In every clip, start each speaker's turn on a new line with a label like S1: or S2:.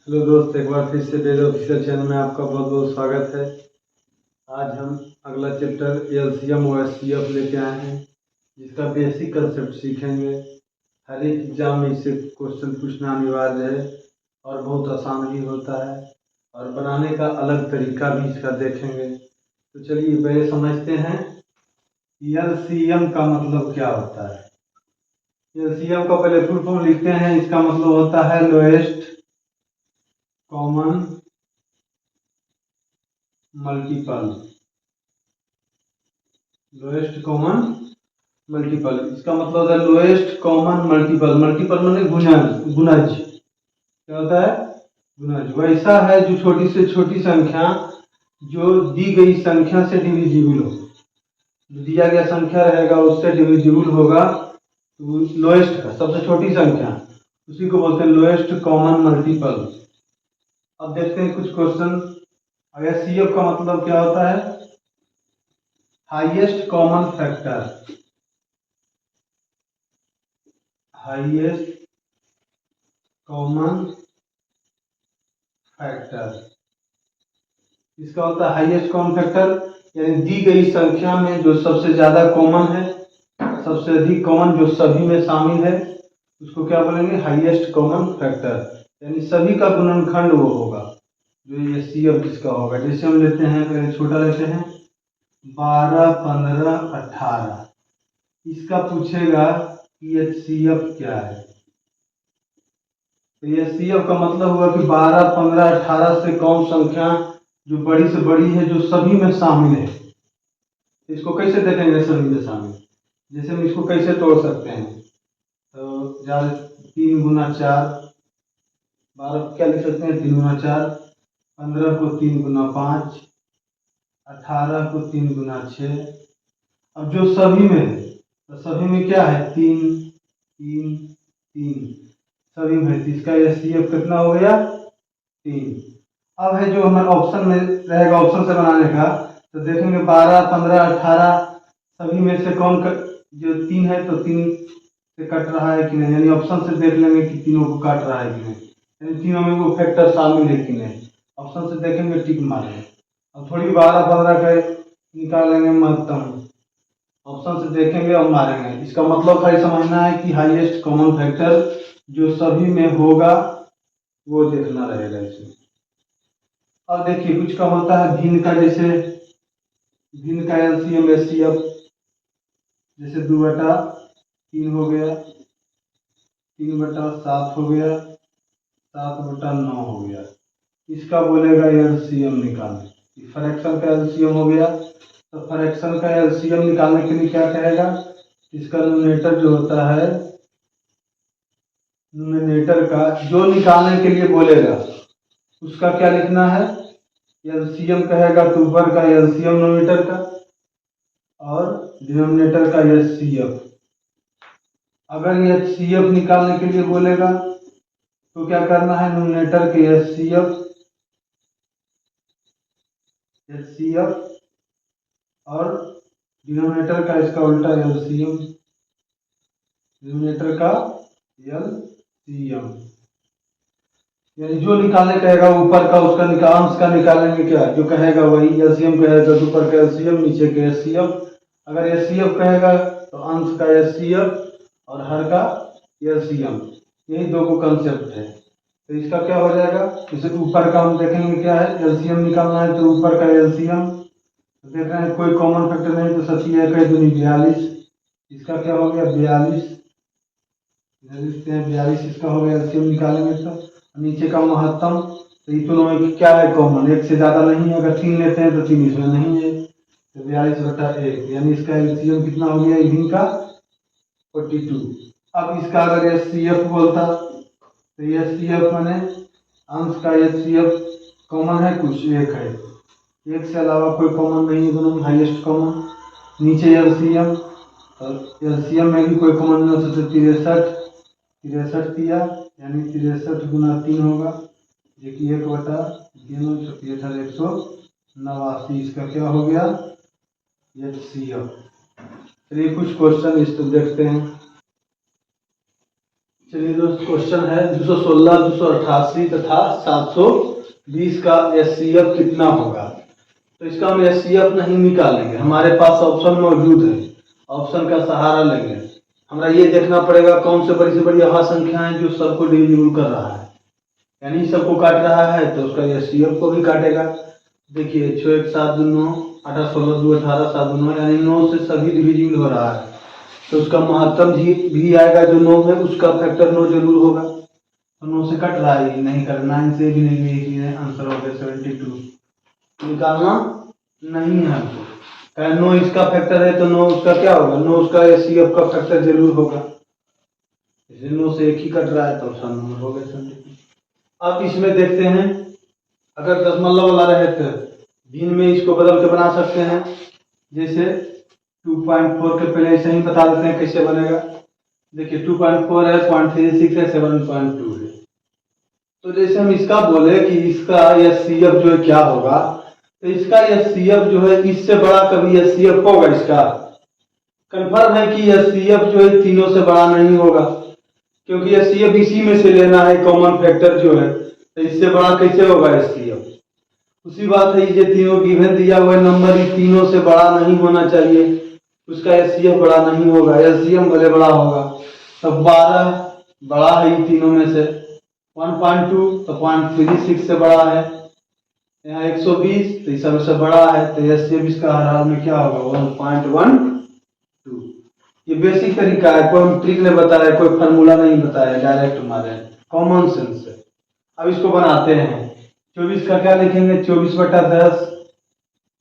S1: Hello दोस्त, एक बार फिर से मेरे ऑफिशियल चैनल में आपका बहुत बहुत स्वागत है। आज हम अगला चैप्टर एलसीएम और एचसीएफ लेके आए हैं, जिसका बेसिक कंसेप्ट सीखेंगे। हर एक एग्जाम में इससे क्वेश्चन पूछना अनिवार्य है और बहुत आसान भी होता है, और बनाने का अलग तरीका भी इसका देखेंगे। तो चलिए पहले समझते हैं एलसीएम का मतलब क्या होता है। एलसीएम का पहले फुल फॉर्म लिखते हैं। इसका मतलब होता है lowest common multiple. Lowest common multiple, इसका मतलब होता है लोएस्ट कॉमन मल्टीपल। मल्टीपल माने गुणज। गुणज क्या होता है? गुणज वैसा है जो छोटी से छोटी संख्या जो दी गई संख्या से डिविजिबल हो। जो दिया गया संख्या रहेगा उससे डिविजिबल होगा, तो लोएस्ट का सबसे छोटी संख्या, उसी को बोलते हैं लोएस्ट कॉमन मल्टीपल। अब देखते हैं कुछ क्वेश्चन। एचसीएफ का मतलब क्या होता है? Highest common factor. Highest common factor, इसका होता है हाईएस्ट कॉमन फैक्टर, यानी दी गई संख्या में जो सबसे ज्यादा कॉमन है, सबसे अधिक कॉमन जो सभी में शामिल है, उसको क्या बोलेंगे? Highest common factor. यानी सभी का गुणनखंड वो होगा जो ये एचसीएफ जिसका होगा। जैसे हम लेते हैं, पहले छोटा लेते हैं 12, 15, 18। इसका पूछेगा कि एचसीएफ क्या है, तो एचसीएफ का मतलब हुआ कि 12, 15, 18 से कौन संख्या जो बड़ी से बड़ी है, जो सभी में शामिल है। इसको कैसे देखेंगे सभी में शामिल? जैसे हम इसको कैसे तोड़ सकते हैं? तो ज्यादा 3 गुना 4, 12 क्या लिख सकते हैं? 3 गुना 4। 15 को 3 गुना 5, 18 को 3 गुना 6। अब जो सभी में है, तो सभी में क्या है? 3 3 3 सभी में। इसका एचसीएफ कितना हो गया? 3। अब है जो हमारे ऑप्शन में रहेगा, ऑप्शन से बनाने का, तो देखेंगे 12, 15, 18 सभी में से कौन जो 3 है, तो 3 से कट रहा है कि नहीं, यानी ऑप्शन से देख लेंगे कि तीनों को काट रहा है कि नहीं, यानी तीनों में वो फैक्टर शामिल है कि नहीं। ऑप्शन से देखेंगे, टिक मारेंगे। अब थोड़ी 12, 15 का निकालेंगे महत्तम, ऑप्शन से देखेंगे और मारेंगे। इसका मतलब खाली समझना है कि हाईएस्ट कॉमन फैक्टर जो सभी में होगा वो देखना रहेगा इसमें। अब देखिए कुछ का होता है भिन्न का, जैसे भिन्न का एलसीएम एचसीएफ, जैसे 2/3 हो गया, 3/7 हो गया, 7/9 हो गया। इसका बोलेगा एलसीएम निकालने। फ्रैक्शन का एलसीएम हो गया, तो फ्रैक्शन का एलसीएम निकालने के लिए क्या कहेगा? इसका न्यूमरेटर जो होता है, न्यूमरेटर का जो निकालने के लिए बोलेगा उसका क्या लिखना है? एलसीएम कहेगा तो ऊपर का एलसीएम न्यूमरेटर का और डिनोमिनेटर का एचसीएफ। अगर ये एचसीएफ निकालने के लिए बोलेगा तो क्या करना है? न्यूमरेटर के एचसीएफ और डिनोमिनेटर का इसका उल्टा एलसीएम, डिनोमिनेटर का एलसीएम। यानी जो निकालने कहेगा ऊपर का उसका अंश का निकालेंगे, क्या जो कहेगा वही। एलसीएम कहेगा तो ऊपर का एलसीएम, नीचे के एचसीएफ। अगर एचसीएफ कहेगा तो अंश का एचसीएफ और हर का एलसीएम। यही दो को कंसेप्ट है। तो इसका क्या हो जाएगा? जैसे ऊपर का हम देखेंगे क्या है, एलसीएम निकालना है तो ऊपर का एलसीएम। तो देख रहे हैं कोई कॉमन फैक्टर नहीं, तो 7×1 = 42। इसका क्या हो गया? 42। लिखते हैं 42, इसका हो गया एलसीएम निकालेंगे तो। नीचे का महत्तम, तो दोनों में क्या है कॉमन? एक से ज्यादा नहीं है। अगर 3 लेते हैं तो 3 इसमें नहीं है, तो 42/1, यानी इसका एलसीएम कितना हो गया? इन्हीं का 42। अब इसका अगर एचसीएफ बोलता तो एचसीएफ माने अंश का एचसीएफ कॉमन है, कुछ एक है, एक से अलावा कोई कॉमन नहीं है, दोनों में हाईएस्ट कॉमन। नीचे एलसीएम, और एलसीएम में भी कोई कॉमन नहीं हो सकता। 63 दिया, यानी 63 गुना 3 होगा, जो कि 1/189। इसका क्या हो गया? एचसीएफ। चलिए कुछ क्वेश्चन इस तो देखते हैं। चलिए दोस्त, क्वेश्चन है 216, 288 तथा 720 का एचसीएफ कितना होगा। तो इसका हम एचसीएफ नहीं निकालेंगे, हमारे पास ऑप्शन मौजूद है, ऑप्शन का सहारा लेंगे। हमारा ये देखना पड़ेगा कौन से बड़ी वह संख्या है जो सबको डिविजिबल कर रहा है, यानी सबको काट रहा है तो उसका एचसीएफ को भी काटेगा। देखिए 6 1 7 2 9 8 16 2 18 7 2 9, यानी 9 से सभी डिविजिबल हो रहा है, तो उसका महत्तम भी आएगा जो 9 है, उसका फैक्टर 9 जरूर होगा। तो 9 से कट रहा है, नहीं कर 9 से भी नहीं, एक ही है, आंसर हो गया 72। निकालना नहीं है हमको, कारण 9 इसका फैक्टर है तो 9 उसका क्या होगा, 9 उसका एचसीएफ का फैक्टर जरूर होगा, इसलिए 9 से एक ही कट रहा है तो ऑप्शन नंबर हो गया 72। अब इसमें देखते हैं, अगर दशमलव वाला रहे तो भिन्न में इसको बदल के बना सकते हैं। जैसे 2.4 के पहले ऐसे ही बता देते हैं कैसे बनेगा। देखिए 2.4 है, 0.36 है, 7.2 है। तो जैसे हम इसका बोले कि इसका एचसीएफ जो है क्या होगा, तो इसका एचसीएफ जो है इससे बड़ा कभी एचसीएफ होगा, इसका कंफर्म है कि एचसीएफ जो है तीनों से बड़ा नहीं होगा, क्योंकि एचसीएफ इसी में से लेना है, कॉमन फैक्टर जो है, तो इससे बड़ा कैसे होगा एचसीएफ। उसी बात है, ये तीनों गिवन दिया हुआ नंबर इस तीनों से बड़ा नहीं होना चाहिए, उसका एचसीएफ बड़ा नहीं होगा, एचसीएफ भले बड़ा होगा। तब 12 बड़ा है इन तीनों में से, 1.2 तो 0.36 से बड़ा है, यहाँ 120 तो इस सबसे बड़ा है, तो एचसीएफ इसका हर हाल में क्या होगा 1.12। ये बेसिक तरीका है, कोई ट्रिक नहीं बताया, कोई फार्मूला नहीं बताया, डायरेक्ट मारे कॉमन सेंस से। अब इसको बनाते हैं, 24 का क्या लिखेंगे, 24/10।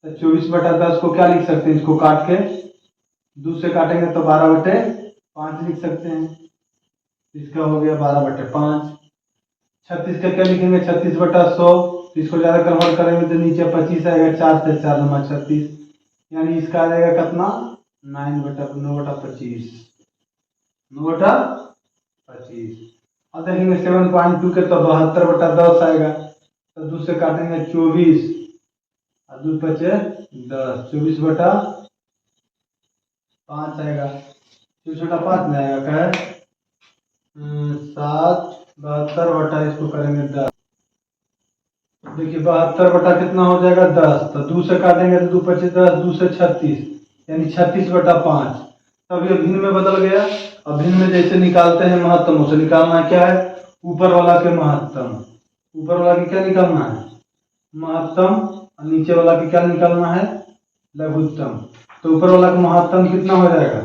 S1: तो 24/10 को क्या लिख सकते हैं, इसको काट के 2 से काटेंगे तो 12/5 लिख सकते हैं, इसका हो गया 12/5। 36 का क्या लिखेंगे, 36/100, इसको ज़्यादा कन्वर्ट करेंगे तो नीचे 25 आएगा, 4 से 4 नंबर 36, यानी इसका आ जाएगा कितना 9/25। 9/25। अब देखेंगे 7.2 के तो 72/10 आएगा, तो 2 से काटेंगे 24 और 2 बचे 10, 24/5 आएगा, 24/5 में आएगा क्या है 7, 72 इसको करेंगे 10। देखिए 72 कितना हो जाएगा 10, तो 2 से काटेंगे तो 2 बचे 10, 2 से 36, यानी 36/5। तब ये भिन्न में बदल गया। अब भिन्न में जैसे निकालते हैं महत्तम, उसे निकालना क्या है, ऊपर वाला के महत्तम, ऊपर वाला की क्या निकालना है महत्तम, और नीचे वाला की क्या निकालना है लघुत्तम। तो ऊपर वाला का महत्तम कितना हो जाएगा,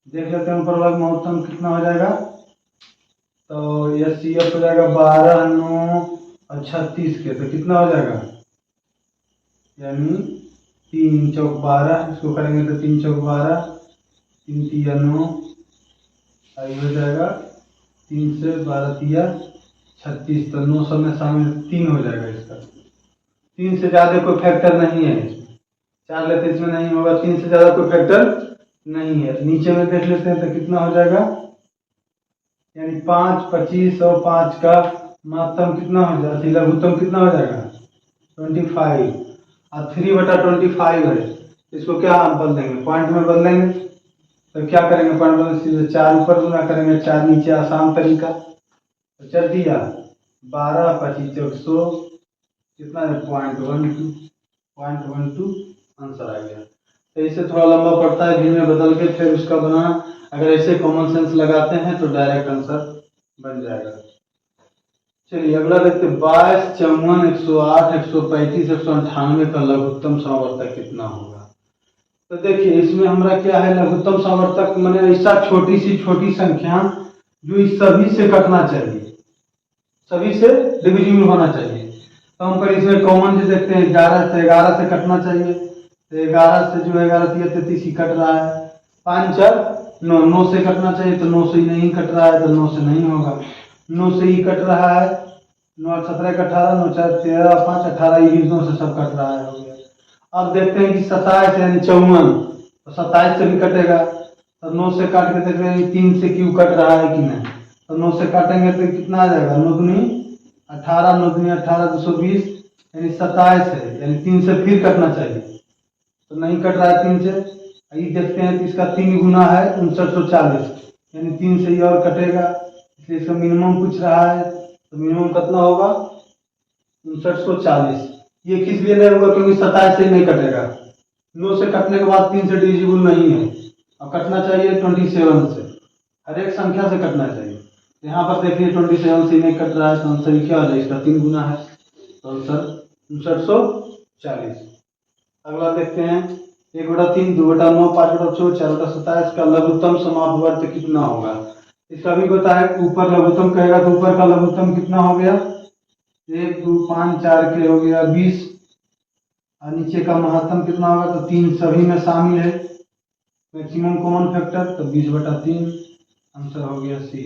S1: देख लेते हैं ऊपर वाला का महत्तम कितना हो जाएगा। तो एचसीएफ हो जाएगा 12, 9 और 36 के, तो कितना हो जाएगा, यानी 3 चौक 12, इसको करेंगे तो 3 चौक 12, 3 तिया 9, आई हो जाएगा 3 से 12 तिया 36, तो 900 में शामिल 3 हो जाएगा इसका। 3 से ज़्यादा कोई फैक्टर नहीं है इसमें, 4 लेते इसमें नहीं होगा, 3 से ज़्यादा कोई फैक्टर नहीं है। नीचे में देख लेते हैं तो कितना हो जाएगा, यानी 5, 25 और 5 का महत्तम कितना हो जाएगा, लघुत्तम कितना हो जाएगा 25, और 3/25 है, इसको क्या हम बदल देंगे, पॉइंट में बदलेंगे। तो क्या करेंगे, पॉइंट बदल सीधे 4 ऊपर गुना करेंगे, 4 नीचे, आसान तरीका। तो चल दिया 12, 25 चौक 100, कितना है 0.12 आंसर आ गया। तो इससे थोड़ा लंबा पड़ता है, भिन्न में बदल के फिर उसका बनाना। अगर ऐसे कॉमन सेंस लगाते हैं तो डायरेक्ट आंसर बन जाएगा। चलिए अगला देखते हैं, 22, 54, 108, 135, 198 का लघुत्तम समावर्तक कितना होगा। तो देखिए इसमें हमारा क्या है, लघुत्तम समावर्तक माने ऐसा छोटी सी छोटी संख्या जो इस सभी से कटना चाहिए, सभी से डिविजिबल होना चाहिए। तो हम पर इसमें कॉमन जो देखते हैं 11 से कटना चाहिए, तो 11 से जो है 11 3 33 ही कट रहा है। 5 4 9, 9 से कटना चाहिए तो 9 से ही नहीं कट रहा है, तो 9 से नहीं होगा, 9 से ही कट रहा है। 9 17 का 18, 9 4 13, 5 18, ये 9 से सब कट रहा है, हो गया। अब देखते हैं कि 27 यानी 54, तो 27 से भी कटेगा, तो 9 से काट के देख रहे हैं 3 से क्यों कट रहा है कि नहीं, तो 9 से काटेंगे तो कितना आ जाएगा 9 दूनी 18, 9 दूनी 18, 220, यानी 27 है, यानी 3 से फिर कटना चाहिए, तो नहीं कट रहा है 3 से। ये देखते हैं कि इसका 3 गुना है 5940, यानी 3 से ये और कटेगा, इसलिए इसका मिनिमम पूछ रहा है, तो मिनिमम कितना होगा 5940। ये किस लिए नहीं होगा, क्योंकि 27 से नहीं कटेगा, 9 से कटने के बाद 3 से डिविजिबल नहीं है, अब कटना चाहिए 27 से, हर एक संख्या से कटना चाहिए। यहाँ पर देखिए 27 से नहीं कट रहा है, तो आंसर क्या हो जाएगा, इसका 3 गुना है, तो आंसर 5940। अगला देखते हैं 1/3, 2/9, 5/4, 4/27 का लघुत्तम समापवर्त कितना होगा। इसका भी पता है, ऊपर लघुत्तम कहेगा तो ऊपर का लघुत्तम कितना हो गया, 1 2 5 4 के हो गया 20, और नीचे का महत्तम कितना होगा, तो 3 सभी में शामिल है, मैक्सिमम कॉमन फैक्टर, तो 20/3 आंसर हो गया सी।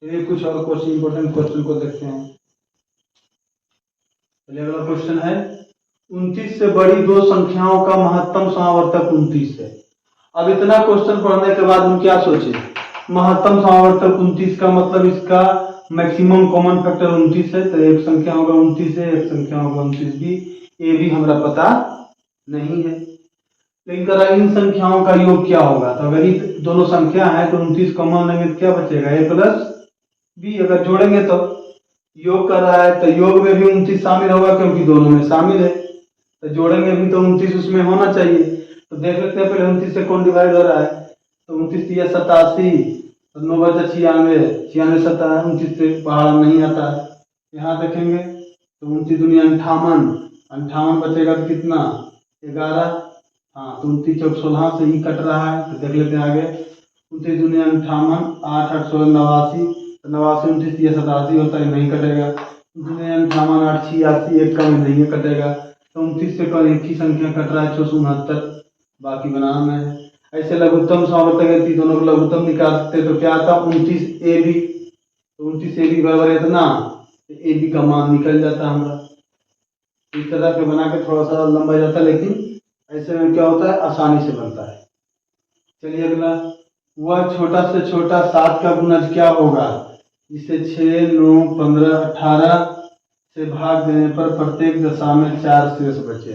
S1: चलिए कुछ और क्वेश्चन, इंपॉर्टेंट क्वेश्चन को देखते हैं। चलिए अगला क्वेश्चन है 29 से बड़ी दो संख्याओं का महत्तम समावर्तक 29 है। अब इतना क्वेश्चन पढ़ने के बाद हम क्या सोचे, महत्तम समावर्तक 29 का मतलब इसका मैक्सिमम कॉमन फैक्टर 29 है, तो एक संख्या होगा 29 है, एक संख्या होगा 29 भी, ये भी हमारा पता नहीं है। लेकिन करा इन संख्याओं का योग क्या होगा, तो अगर ये दोनों संख्या है तो 29 कॉमन लेंगे तो क्या बचेगा, a प्लस बी। अगर जोड़ेंगे तो योग कर रहा है, तो योग में भी 29 शामिल होगा क्योंकि दोनों में शामिल है, तो जोड़ेंगे भी तो 29 उसमें होना चाहिए। तो देख लेते हैं पहले 29 से कौन डिवाइड हो रहा है, तो 29 या 87, 9 बचा 96, 96 सत्ता 29 से बाहर नहीं आता है। यहाँ देखेंगे तो 29 दूनी 58, 58 बचेगा तो कितना 11, हाँ तो 29 चौक 16 से ही कट रहा है, तो देख लेते हैं आगे 29 दूनी 58, 8 8 16 89, तो 89 29 या 87 होता है, नहीं कटेगा। 58 8 86, एक का भी नहीं कटेगा, तो 29 से कल एक ही संख्या कट रहा है 669, बाकी बनाना में है। ऐसे लघुत्तम समावर्तक दोनों को लघुत्तम निकाल सकते, तो क्या आता 29 ए बी, तो 29 ए बी बराबर इतना, ए बी का मान निकल जाता हमारा। इस तरह के बना के थोड़ा सा लंबा जाता है, लेकिन ऐसे में क्या होता है आसानी से बनता है। चलिए अगला, वह छोटा से छोटा 7 का गुणज क्या होगा जिसे 6 9 15 18 से भाग देने पर प्रत्येक दशा में 4 शेष बचे,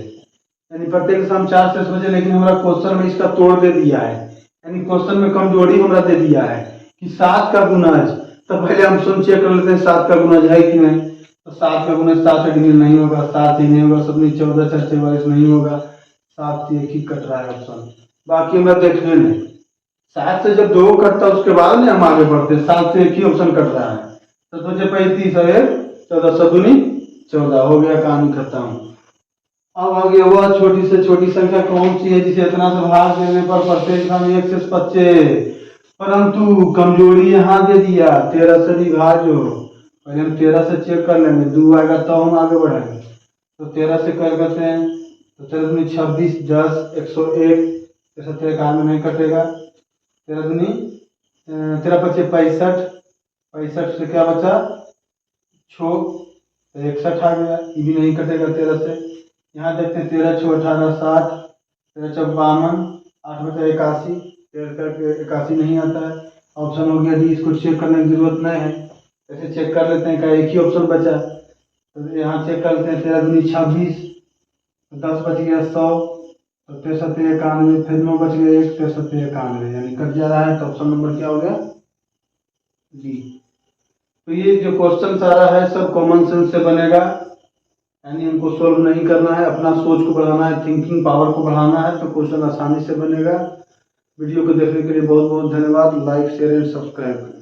S1: यानी प्रत्येक दशा में 4 शेष बचे, लेकिन हमारा क्वेश्चन में इसका तोड़ दे दिया है, यानी क्वेश्चन में कमजोरी हमारा दे दिया है कि 7 का गुणज। तो पहले हम सुन चेक कर लेते हैं 7 का गुणज है कि नहीं, तो 7 का गुणज 7 से डिवीजन नहीं होगा, 7 ही नहीं होगा, सबने 14 4 44 नहीं होगा, 7 से एक ही कट रहा है ऑप्शन, बाकी हमें देखने नहीं। 7 से जब 2 कटता है उसके बाद में हम आगे बढ़ते हैं, 7 से एक ही ऑप्शन कट रहा है, तो बचे 35 और 14 सदुनी 14, हो गया कहानी खत्म। अब आगे वह छोटी से छोटी संख्या कौन सी है जिसे इतना से भाग देने पर प्रत्येक का 1 शेष बचे, परंतु कमजोरी यहाँ दे दिया 13 से विभाज्य। पहले हम 13 से चेक कर लेंगे, 2 आएगा तो हम आगे बढ़ेंगे, तो 13 से कर करते हैं, तो 13 दूनी 26, 10 101, 13 में नहीं कटेगा, 13 दूनी 13 25 65, 65 से क्या बचा 6, तो 61 आ गया, ये भी नहीं कटेगा 13 से। यहाँ देखते हैं 13 6 18 60, 13 चौक 52, 8 बचा 81, 13 81 नहीं आता है, ऑप्शन हो गया डी, इसको चेक करने की जरूरत नहीं है, ऐसे चेक कर लेते हैं का एक ही ऑप्शन बचा, तो यहाँ चेक करते हैं 13 दूनी 26, 10 बच गया 100, तो 63 91, फिर 9 बच गया 1, 63 91, यानी कट जा रहा है, तो ऑप्शन नंबर क्या हो गया डी। तो ये जो क्वेश्चन सारा है सब कॉमन सेंस से बनेगा, यानी हमको सोल्व नहीं करना है, अपना सोच को बढ़ाना है, थिंकिंग पावर को बढ़ाना है, तो क्वेश्चन आसानी से बनेगा। वीडियो को देखने के लिए बहुत बहुत धन्यवाद, लाइक शेयर एंड सब्सक्राइब करें।